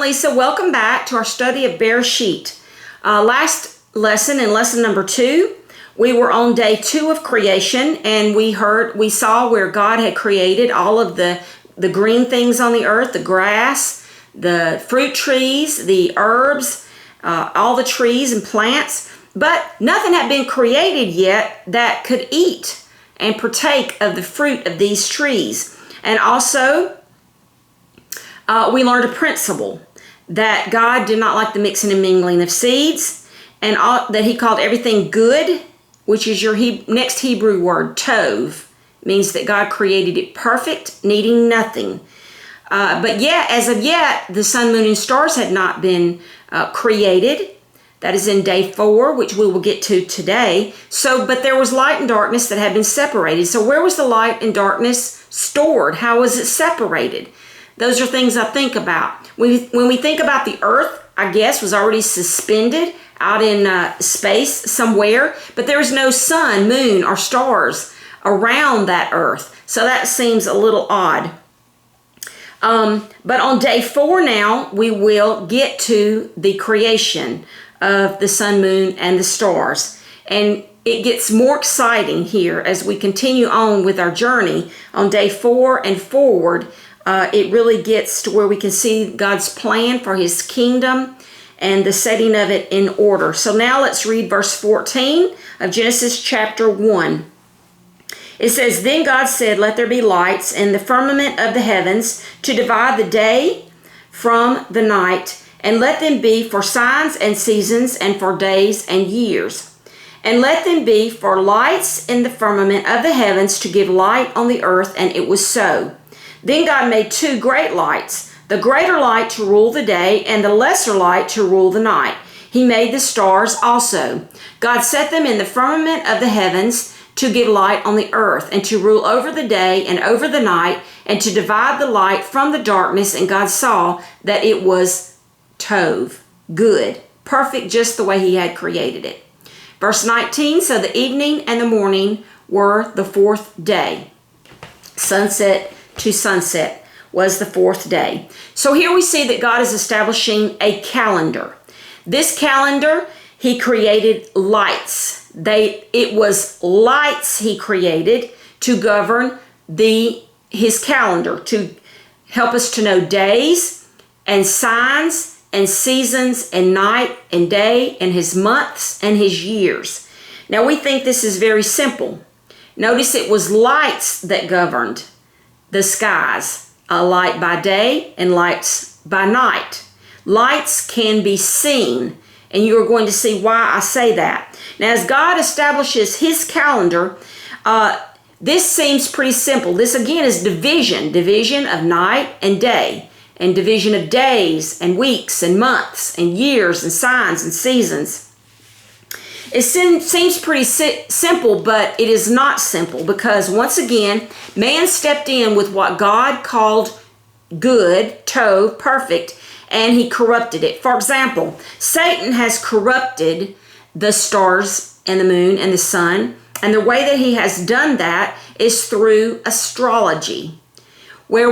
Lisa. Welcome back to our study of Bereshit. Last lesson, in lesson number 2, we were on day 2 of creation, and we saw where God had created all of the green things on the earth, the grass, the fruit trees, the herbs, all the trees and plants, but nothing had been created yet that could eat and partake of the fruit of these trees. And also, we learned a principle that God did not like the mixing and mingling of seeds, and that he called everything good, which is your next Hebrew word, tov, means that God created it perfect, needing nothing. But yet, as of yet, the sun, moon, and stars had not been created. That is in day 4, which we will get to today. But there was light and darkness that had been separated. So where was the light and darkness stored? How was it separated? Those are things I think about. When we think about the earth, I guess, was already suspended out in space somewhere, but there is no sun, moon, or stars around that earth. So that seems a little odd. But on day 4 now, we will get to the creation of the sun, moon, and the stars. And it gets more exciting here as we continue on with our journey. On day 4 and forward, it really gets to where we can see God's plan for his kingdom and the setting of it in order. So now let's read verse 14 of Genesis chapter 1. It says, "Then God said, let there be lights in the firmament of the heavens to divide the day from the night, and let them be for signs and seasons and for days and years. And let them be for lights in the firmament of the heavens to give light on the earth, and it was so. Then God made 2 great lights, the greater light to rule the day, and the lesser light to rule the night. He made the stars also. God set them in the firmament of the heavens to give light on the earth, and to rule over the day and over the night, and to divide the light from the darkness. And God saw that it was tov, good, perfect, just the way he had created it." Verse 19, "So the evening and the morning were the 4th day." Sunset to sunset was the 4th day. So here we see that God is establishing a calendar. This calendar, he created lights. It was lights he created to govern his calendar, to help us to know days and signs and seasons and night and day and his months and his years. Now we think this is very simple. Notice it was lights that governed the skies, a light by day and lights by night. Lights can be seen, and you are going to see why I say that. Now, as God establishes his calendar, this seems pretty simple. This again is division of night and day, and division of days and weeks and months and years and signs and seasons. It seems pretty simple, but it is not simple, because once again, man stepped in with what God called good, tov, perfect, and he corrupted it. For example, Satan has corrupted the stars and the moon and the sun, and the way that he has done that is through astrology, where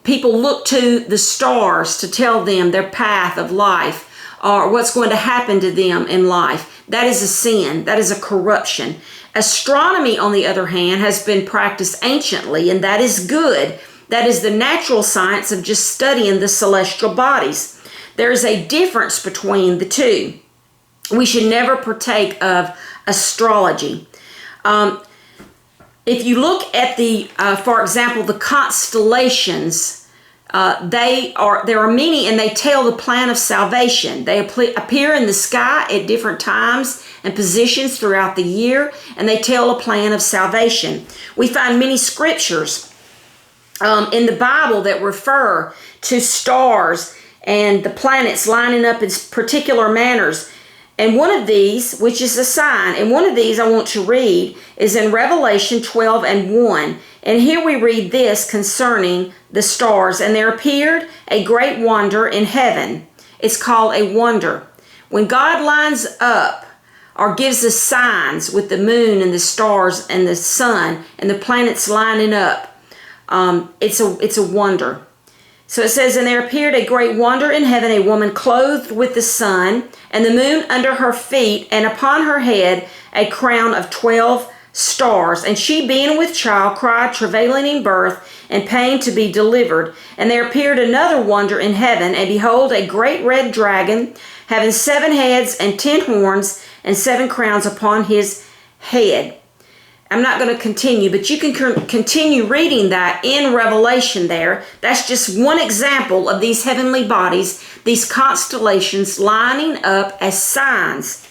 people look to the stars to tell them their path of life or what's going to happen to them in life. That is a sin. That is a corruption. Astronomy, on the other hand, has been practiced anciently, and that is good. That is the natural science of just studying the celestial bodies. There is a difference between the two. We should never partake of astrology. If you look at for example, the constellations, there are many, and they tell the plan of salvation. They appear in the sky at different times and positions throughout the year, and they tell a plan of salvation. We find many scriptures in the Bible that refer to stars and the planets lining up in particular manners. And one of these, which is a sign, and one of these I want to read, is in Revelation 12 and 1. And here we read this concerning the stars. "And there appeared a great wonder in heaven." It's called a wonder. When God lines up or gives us signs with the moon and the stars and the sun and the planets lining up, it's a wonder. So it says, and there appeared a great wonder in heaven, a woman clothed with the sun, and the moon under her feet, and upon her head a crown of 12 stars. And she, being with child, cried, travailing in birth, and pain to be delivered. And there appeared another wonder in heaven, and behold, a great red dragon, having 7 heads and 10 horns, and 7 crowns upon his head. I'm not going to continue, but you can continue reading that in Revelation there. That's just one example of these heavenly bodies, these constellations lining up as signs.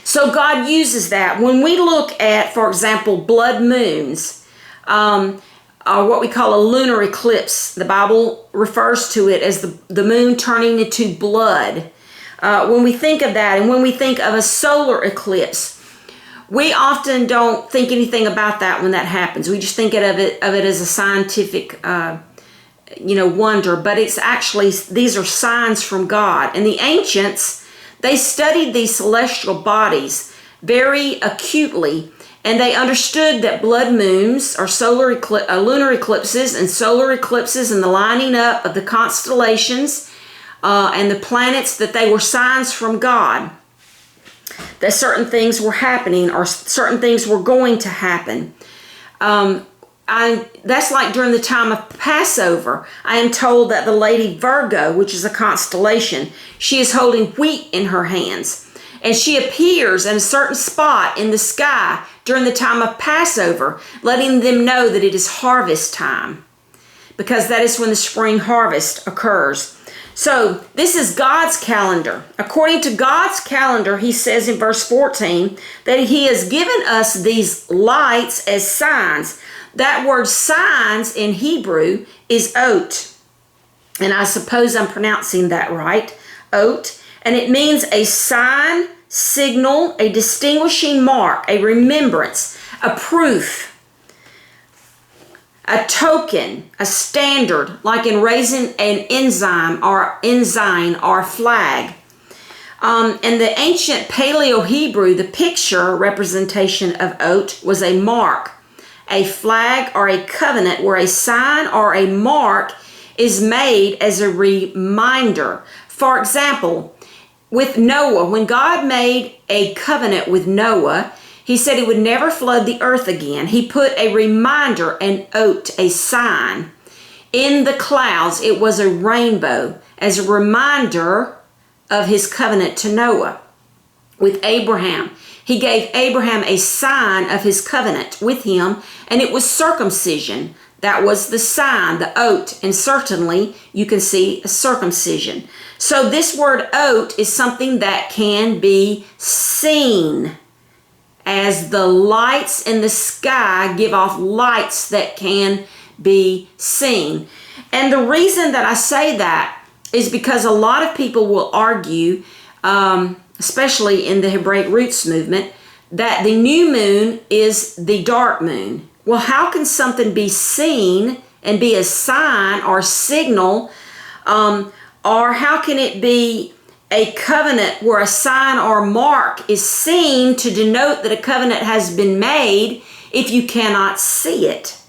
So God uses that. When we look at, for example, blood moons, or what we call a lunar eclipse, the Bible refers to it as the moon turning into blood. When we think of that, and when we think of a solar eclipse, we often don't think anything about that when that happens. We just think of it as a scientific, wonder. But it's actually, these are signs from God. And the ancients, they studied these celestial bodies very acutely, and they understood that blood moons or lunar eclipses and solar eclipses and the lining up of the constellations and the planets, that they were signs from God, that certain things were happening or certain things were going to happen. That's like during the time of Passover. I am told that the lady Virgo, which is a constellation, she is holding wheat in her hands. And she appears in a certain spot in the sky during the time of Passover, letting them know that it is harvest time, because that is when the spring harvest occurs. So this is God's calendar. According to God's calendar, he says in verse 14 that he has given us these lights as signs. That word signs in Hebrew is ot. And I suppose I'm pronouncing that right. Ot. And it means a sign, signal, a distinguishing mark, a remembrance, a proof, a token, a standard, like in raising an ensign or flag. In the ancient Paleo-Hebrew, the picture representation of ot was a mark, a flag, or a covenant where a sign or a mark is made as a reminder. For example, with Noah, when God made a covenant with Noah, he said he would never flood the earth again. He put a reminder, an ot, a sign, in the clouds. It was a rainbow as a reminder of his covenant to Noah. With Abraham, he gave Abraham a sign of his covenant with him, and it was circumcision. That was the sign, the ot, and certainly you can see a circumcision. So this word ot is something that can be seen, as the lights in the sky give off lights that can be seen. And the reason that I say that is because a lot of people will argue, especially in the Hebraic Roots movement, that the new moon is the dark moon. Well, how can something be seen and be a sign or signal, or how can it be a covenant where a sign or mark is seen to denote that a covenant has been made if you cannot see it?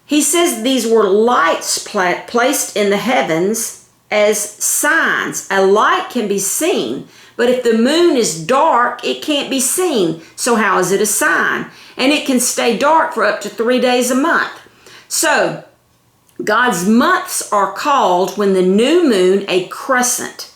He says these were lights placed in the heavens as signs. A light can be seen, but if the moon is dark, it can't be seen. So how is it a sign? And it can stay dark for up to 3 days a month. So God's months are called, when the new moon, a crescent.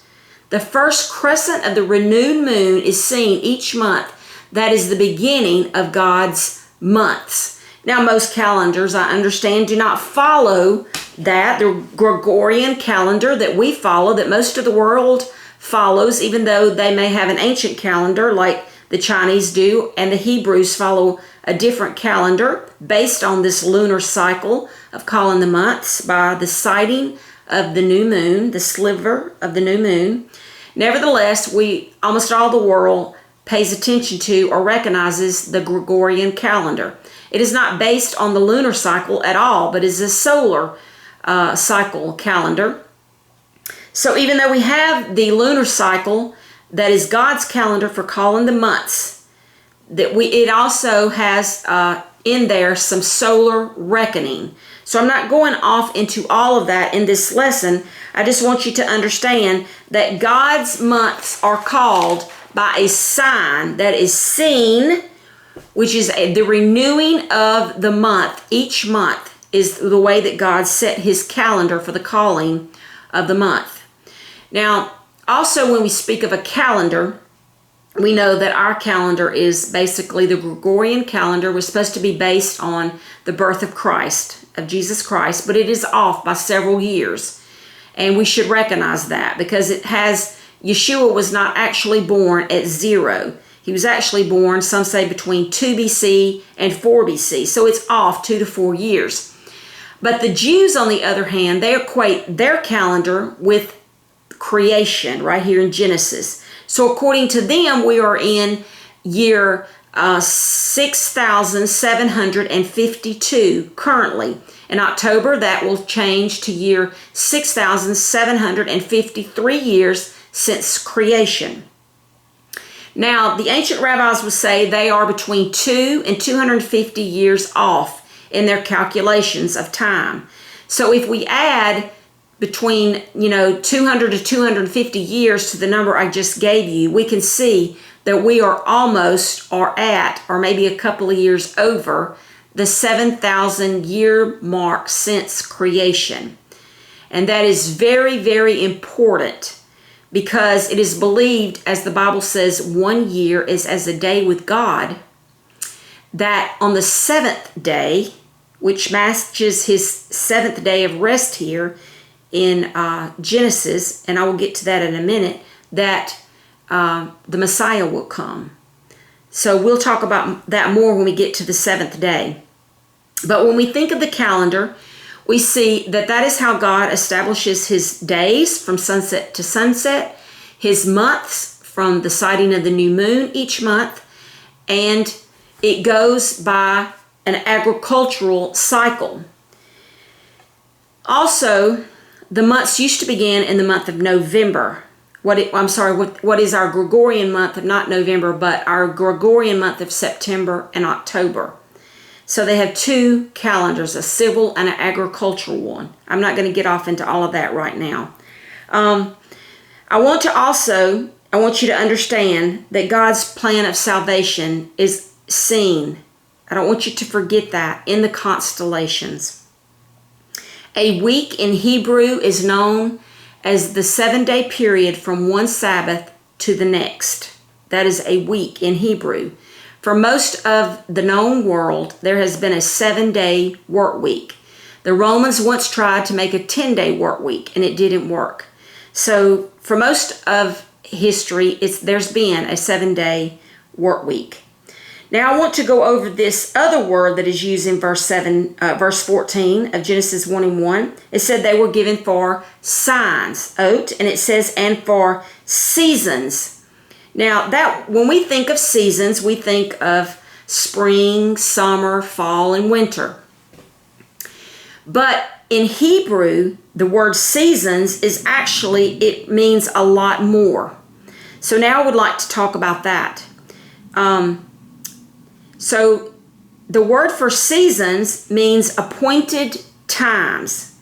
The first crescent of the renewed moon is seen each month. That is the beginning of God's months. Now, most calendars, I understand, do not follow that. The Gregorian calendar that we follow, that most of the world follows, even though they may have an ancient calendar like the Chinese do, and the Hebrews follow a different calendar based on this lunar cycle of calling the months by the sighting of the new moon, the sliver of the new moon. Nevertheless, almost all the world pays attention to or recognizes the Gregorian calendar. It is not based on the lunar cycle at all, but is a solar cycle calendar. So even though we have the lunar cycle, that is God's calendar for calling the months, it also has in there some solar reckoning. So I'm not going off into all of that in this lesson. I just want you to understand that God's months are called by a sign that is seen, which is the renewing of the month. Each month is the way that God set his calendar for the calling of the month. Now, also when we speak of a calendar, we know that our calendar is basically the Gregorian calendar. We're supposed to be based on the birth of Christ, of Jesus Christ, but it is off by several years. And we should recognize that because Yeshua was not actually born at 0. He was actually born, some say, between 2 BC and 4 BC. So it's off 2 to 4 years. But the Jews, on the other hand, they equate their calendar with creation right here in Genesis. So according to them, we are in year 6,752 currently. In October, that will change to year 6,753 years since creation. Now, the ancient rabbis would say they are between 2 and 250 years off in their calculations of time. So if we add between 200 to 250 years to the number I just gave you, we can see that we are almost or at, or maybe a couple of years over, the 7,000 year mark since creation. And that is very, very important because it is believed, as the Bible says, 1 year is as a day with God, that on the 7th day, which matches his 7th day of rest here in Genesis, and I will get to that in a minute, that the Messiah will come. So we'll talk about that more when we get to the 7th day. But when we think of the calendar, we see that that is how God establishes his days from sunset to sunset, his months from the sighting of the new moon each month, and it goes by an agricultural cycle. Also, the months used to begin in the month of November. What is our Gregorian month of not November, but our Gregorian month of September and October. So they have two calendars, a civil and an agricultural one. I'm not going to get off into all of that right now. I want you to understand that God's plan of salvation is seen. I don't want you to forget that in the constellations. A week in Hebrew is known as the 7-day period from one Sabbath to the next. That is a week in Hebrew. For most of the known world, there has been a 7-day work week. The Romans once tried to make a 10-day work week, and it didn't work. So for most of history, there's been a 7-day work week. Now I want to go over this other word that is used in verse 14 of Genesis 1:1. It said they were given for signs, ot, and it says, and for seasons. Now that when we think of seasons, we think of spring, summer, fall, and winter. But in Hebrew, the word seasons it means a lot more. So now I would like to talk about that. So the word for seasons means appointed times,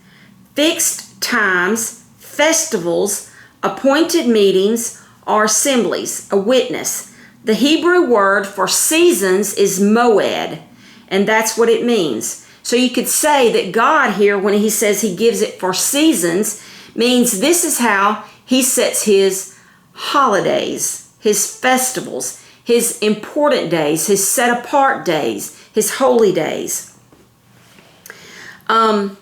fixed times, festivals, appointed meetings, or assemblies, a witness. The Hebrew word for seasons is moed, and that's what it means. So you could say that God here, when he says he gives it for seasons, means this is how he sets his holidays, his festivals, his important days, his set-apart days, his holy days. Now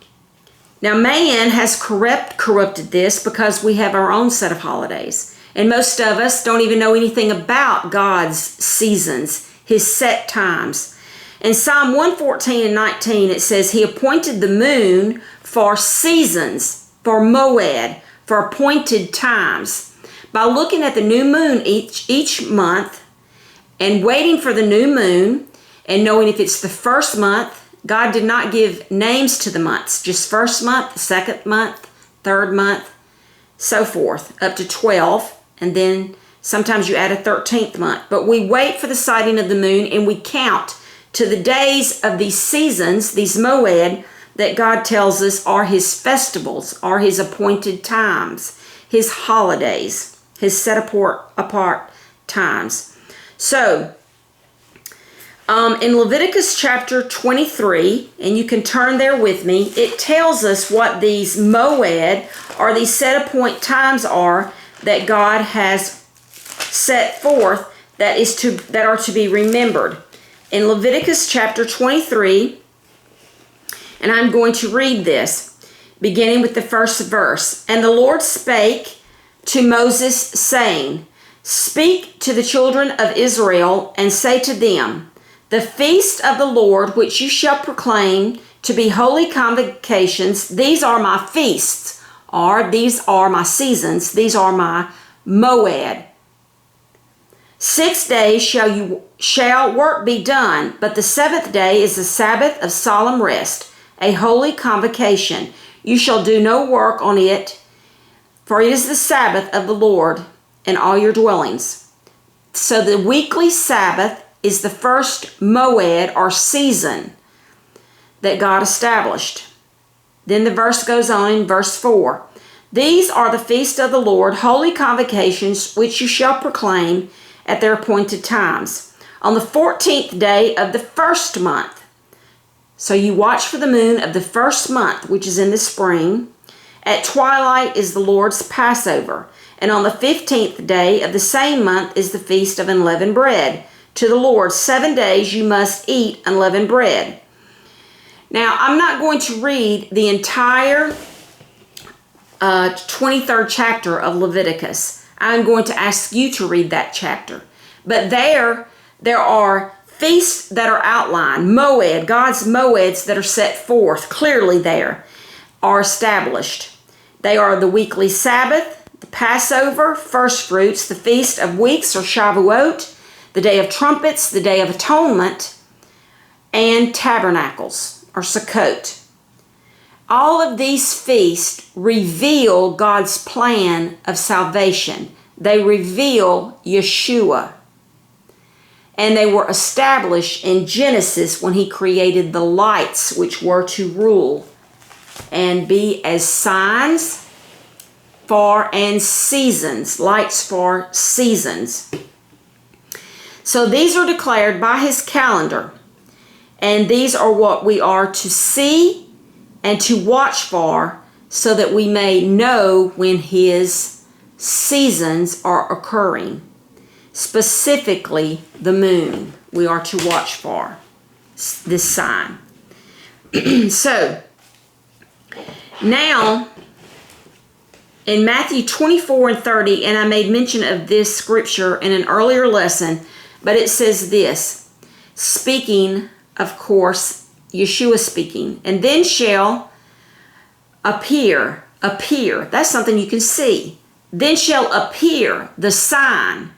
man has corrupted this because we have our own set of holidays. And most of us don't even know anything about God's seasons, his set times. In Psalm 114 and 19, it says, he appointed the moon for seasons, for moed, for appointed times. By looking at the new moon each month, and waiting for the new moon and knowing if it's the first month, God did not give names to the months, just first month, second month, third month, so forth, up to 12. And then sometimes you add a 13th month. But we wait for the sighting of the moon and we count to the days of these seasons, these moed, that God tells us are his festivals, are his appointed times, his holidays, his set apart times. So, in Leviticus chapter 23, and you can turn there with me, it tells us what these moed, or these set appoint times are that God has set forth that are to be remembered. In Leviticus chapter 23, and I'm going to read this, beginning with the first verse. And the Lord spake to Moses, saying, Speak to the children of Israel, and say to them, The feast of the Lord, which you shall proclaim to be holy convocations, these are my feasts, or these are my seasons, these are my moed. 6 days shall work be done, but the seventh day is the Sabbath of solemn rest, a holy convocation. You shall do no work on it, for it is the Sabbath of the Lord in all your dwellings. So the weekly Sabbath is the first moed, or season, that God established. Then the verse goes on in verse 4. These are the feast of the Lord, holy convocations, which you shall proclaim at their appointed times. On the 14th day of the first month. So you watch for the moon of the first month, which is in the spring. At twilight is the Lord's Passover. And on the 15th day of the same month is the feast of unleavened bread. To the Lord, 7 days you must eat unleavened bread. Now, I'm not going to read the entire 23rd chapter of Leviticus. I'm going to ask you to read that chapter. But there are feasts that are outlined. Moed, God's moeds that are set forth clearly there, are established. They are the weekly Sabbath, the Passover, first fruits, the Feast of Weeks or Shavuot, the Day of Trumpets, the Day of Atonement, and Tabernacles or Sukkot. All of these feasts reveal God's plan of salvation. They reveal Yeshua. And they were established in Genesis when he created the lights, which were to rule and be as signs for and seasons, lights for seasons. So these are declared by his calendar, and these are what we are to see and to watch for, so that we may know when his seasons are occurring. Specifically, the moon we are to watch for, this sign. So, now, in Matthew 24 and 30, and I made mention of this scripture in an earlier lesson, but it says this, speaking, of course, Yeshua speaking, and then shall appear, that's something you can see. Then shall appear the sign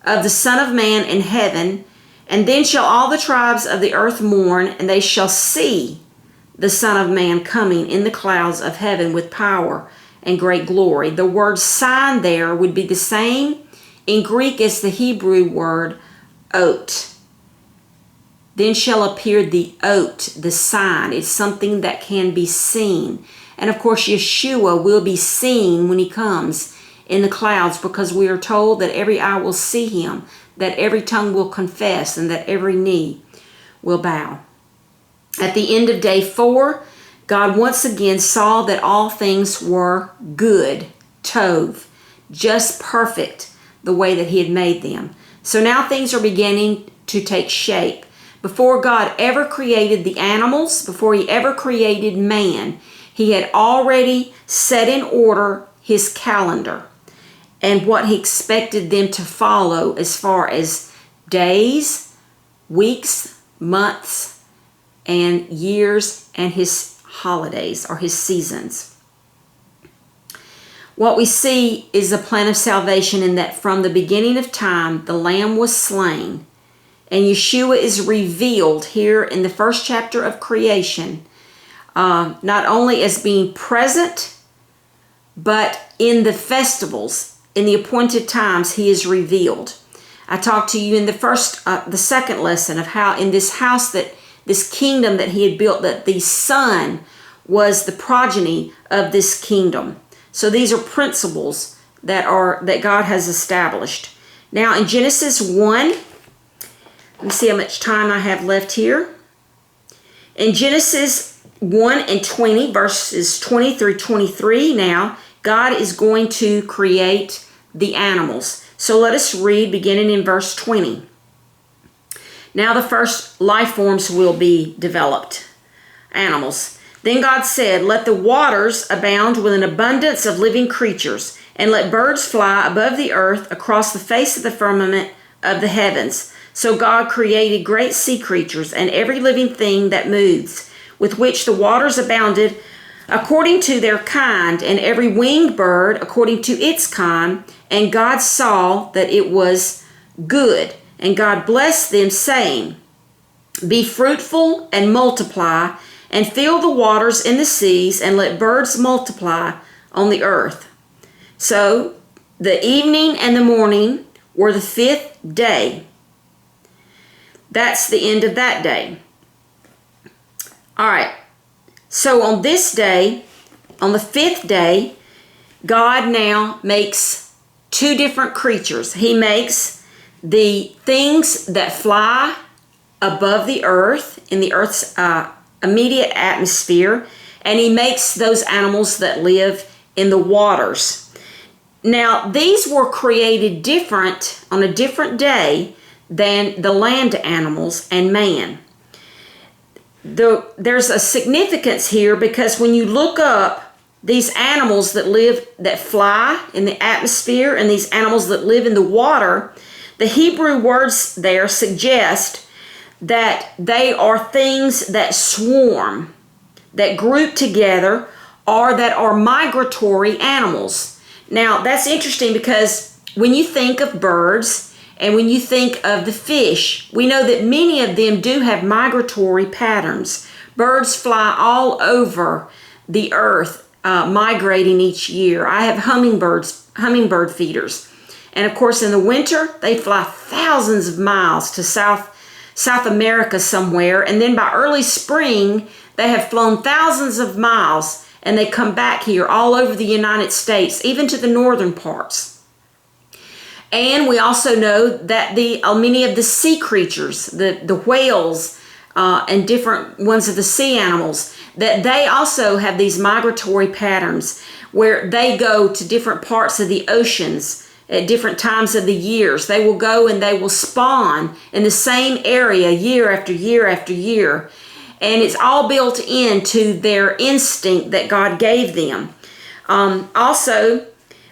of the Son of Man in heaven, and then shall all the tribes of the earth mourn, and they shall see the Son of Man coming in the clouds of heaven with power and great glory. The word sign there would be the same in Greek as the Hebrew word ot. Then shall appear the ot, the sign. It's something that can be seen. And of course, Yeshua will be seen when he comes in the clouds, because we are told that every eye will see him, that every tongue will confess, and that every knee will bow. At the end of day 4, God once again saw that all things were good, tov, just perfect, the way that he had made them. So now things are beginning to take shape. Before God ever created the animals, before he ever created man, he had already set in order his calendar and what he expected them to follow as far as days, weeks, months, and years, and his holidays or his seasons. What we see is a plan of salvation in that from the beginning of time, the Lamb was slain, and Yeshua is revealed here in the first chapter of creation, not only as being present, but in the festivals, in the appointed times, he is revealed. I talked to you in the second lesson of how in this house that this kingdom that he had built, that the Son was the progeny of this kingdom. So these are principles that God has established. Now in Genesis 1, let me see how much time I have left here. In Genesis 1 and 20, verses 20 through 23 now, God is going to create the animals. So let us read beginning in verse 20. Now the first life forms will be developed, animals. Then God said, "Let the waters abound with an abundance of living creatures, and let birds fly above the earth across the face of the firmament of the heavens." So God created great sea creatures and every living thing that moves, with which the waters abounded according to their kind, and every winged bird according to its kind. And God saw that it was good. And God blessed them, saying, "Be fruitful and multiply, and fill the waters in the seas, and let birds multiply on the earth." So the evening and the morning were the 5th day. That's the end of that day. All right. So on this day, on the 5th day, God now makes 2 different creatures. He makes the things that fly above the earth, in the earth's immediate atmosphere, and he makes those animals that live in the waters. Now, these were created different on a different day than the land animals and man. There's a significance here, because when you look up these animals that fly in the atmosphere and these animals that live in the water, the Hebrew words there suggest that they are things that swarm, that group together, or that are migratory animals. Now, that's interesting, because when you think of birds and when you think of the fish, we know that many of them do have migratory patterns. Birds fly all over the earth, migrating each year. I have hummingbird feeders. And of course, in the winter, they fly thousands of miles to South America somewhere. And then by early spring, they have flown thousands of miles, and they come back here all over the United States, even to the northern parts. And we also know that many of the sea creatures, the whales and different ones of the sea animals, that they also have these migratory patterns where they go to different parts of the oceans at different times of the years. They will go and they will spawn in the same area year after year after year. And it's all built into their instinct that God gave them. Also,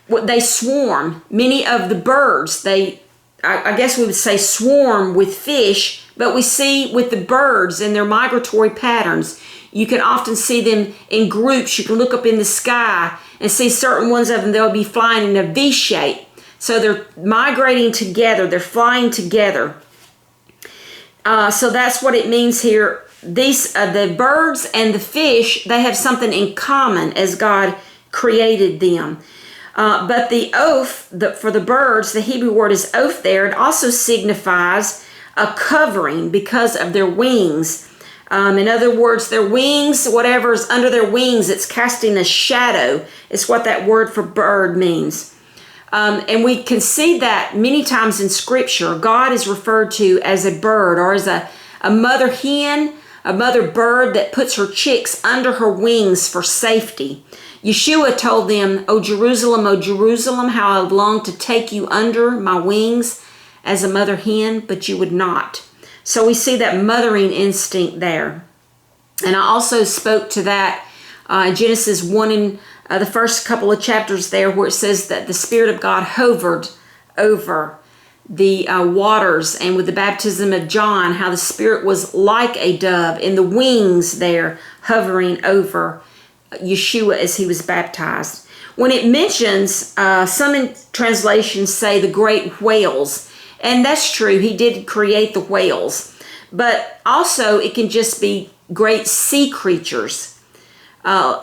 they swarm. Many of the birds, I guess we would say swarm with fish, but we see with the birds and their migratory patterns, you can often see them in groups. You can look up in the sky and see certain ones of them, they'll be flying in a V shape. So they're migrating together, they're flying together. So that's what it means here. The birds and the fish, they have something in common as God created them. But the oath, for the birds, the Hebrew word is oath there. It also signifies a covering because of their wings. In other words, their wings, whatever's under their wings, it's casting a shadow. It's what that word for bird means. And we can see that many times in Scripture. God is referred to as a bird, or as a mother hen, a mother bird that puts her chicks under her wings for safety. Yeshua told them, O Jerusalem, how I long to take you under my wings as a mother hen, but you would not." So we see that mothering instinct there. And I also spoke to that in Genesis 1 in the first couple of chapters there, where it says that the Spirit of God hovered over the waters, and with the baptism of John, how the Spirit was like a dove in the wings there, hovering over Yeshua as he was baptized. When it mentions, some translations say the great whales, and that's true, he did create the whales, but also it can just be great sea creatures.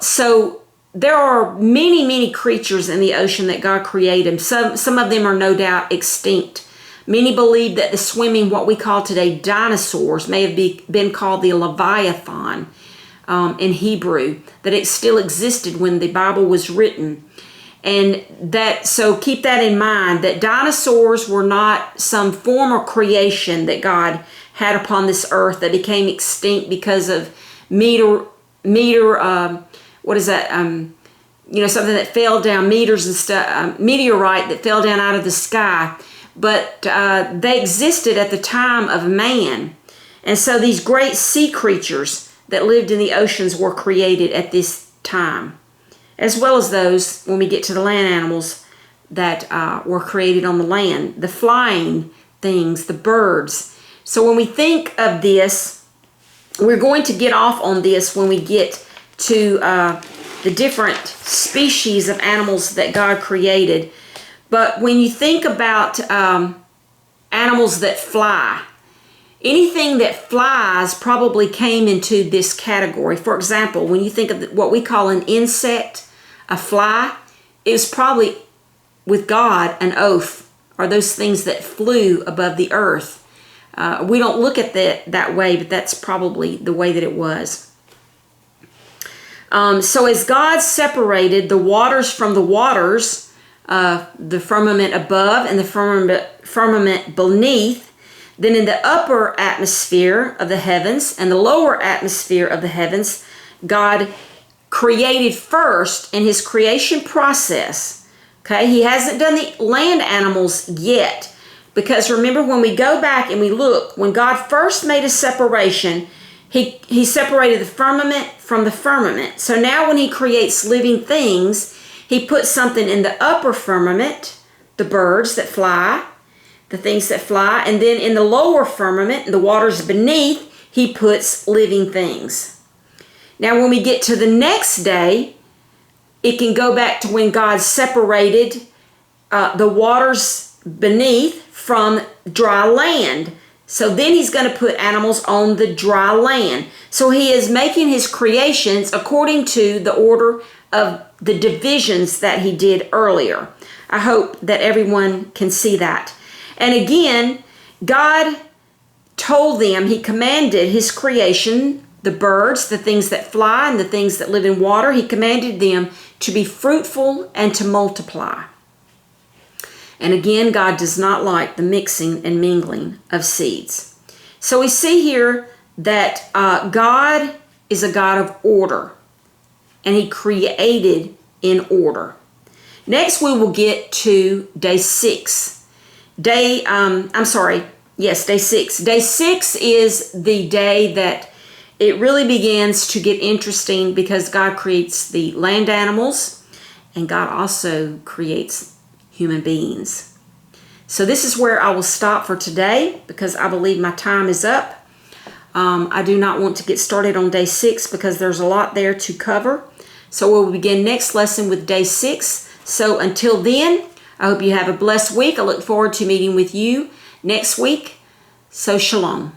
So there are many, many creatures in the ocean that God created. Some of them are no doubt extinct, Many believe that the swimming, what we call today dinosaurs, may have been called the Leviathan in Hebrew, that it still existed when the Bible was written. And so keep that in mind, that dinosaurs were not some former creation that God had upon this earth that became extinct because of something that fell down, meters and stuff, meteorite that fell down out of the sky. But they existed at the time of man. And so these great sea creatures that lived in the oceans were created at this time, as well as those, when we get to the land animals, that were created on the land, the flying things, the birds. So when we think of this, we're going to get off on this when we get to the different species of animals that God created. But when you think about animals that fly, anything that flies probably came into this category. For example, when you think of what we call an insect, a fly, it was probably, with God, an oaf, or those things that flew above the earth. We don't look at that way, but that's probably the way that it was. So as God separated the waters from the waters, the firmament above and the firmament beneath, then in the upper atmosphere of the heavens and the lower atmosphere of the heavens, God created first in his creation process. Okay, he hasn't done the land animals yet, because remember, when we go back and we look, when God first made a separation, he separated the firmament from the firmament. So now when he creates living things, he puts something in the upper firmament, the birds that fly, the things that fly, and then in the lower firmament, the waters beneath, he puts living things. Now when we get to the next day, it can go back to when God separated the waters beneath from dry land. So then he's going to put animals on the dry land. So he is making his creations according to the order of the divisions that he did earlier. I hope that everyone can see that. And again, God told them, he commanded his creation, the birds, the things that fly and the things that live in water, he commanded them to be fruitful and to multiply. And again, God does not like the mixing and mingling of seeds. So we see here that God is a God of order, and he created in order. Next, we will get to day 6. Day 6. Day 6 is the day that it really begins to get interesting, because God creates the land animals and God also creates human beings. So this is where I will stop for today, because I believe my time is up. I do not want to get started on day 6 because there's a lot there to cover. So we'll begin next lesson with day 6. So until then, I hope you have a blessed week. I look forward to meeting with you next week. So shalom.